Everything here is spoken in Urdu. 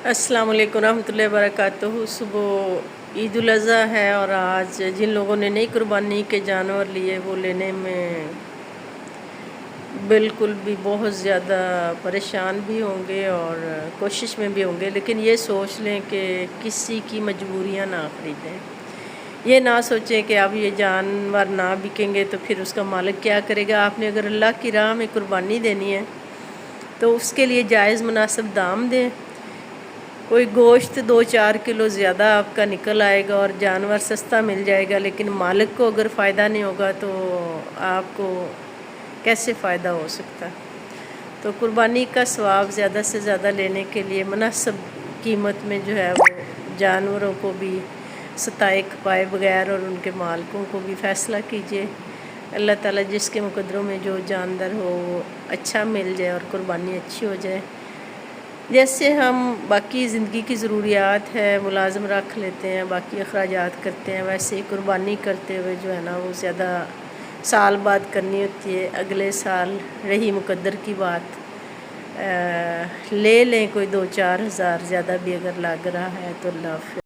السلام علیکم ورحمۃ اللہ وبرکاتہ۔ صبح عید الاضحیٰ ہے اور آج جن لوگوں نے نئی قربانی کے جانور لیے وہ لینے میں بالکل بھی بہت زیادہ پریشان بھی ہوں گے اور کوشش میں بھی ہوں گے، لیکن یہ سوچ لیں کہ کسی کی مجبوریاں نہ خریدیں۔ یہ نہ سوچیں کہ اب یہ جانور نہ بکیں گے تو پھر اس کا مالک کیا کرے گا۔ آپ نے اگر اللہ کی راہ میں قربانی دینی ہے تو اس کے لیے جائز مناسب دام دیں۔ کوئی گوشت 2-4 کلو زیادہ آپ کا نکل آئے گا اور جانور سستا مل جائے گا، لیکن مالک کو اگر فائدہ نہیں ہوگا تو آپ کو کیسے فائدہ ہو سکتا؟ تو قربانی کا ثواب زیادہ سے زیادہ لینے کے لیے مناسب قیمت میں جو ہے وہ جانوروں کو بھی ستائے کھپائے بغیر اور ان کے مالکوں کو بھی فیصلہ کیجیے۔ اللہ تعالیٰ جس کے مقدروں میں جو جاندار ہو وہ اچھا مل جائے اور قربانی اچھی ہو جائے۔ جیسے ہم باقی زندگی کی ضروریات ہے، ملازم رکھ لیتے ہیں، باقی اخراجات کرتے ہیں، ویسے ہی قربانی کرتے ہوئے جو ہے نا وہ زیادہ سال بعد کرنی ہوتی ہے۔ اگلے سال رہی مقدر کی بات، لے لیں کوئی 2-4 ہزار زیادہ بھی اگر لگ رہا ہے تو اللہ حافظ۔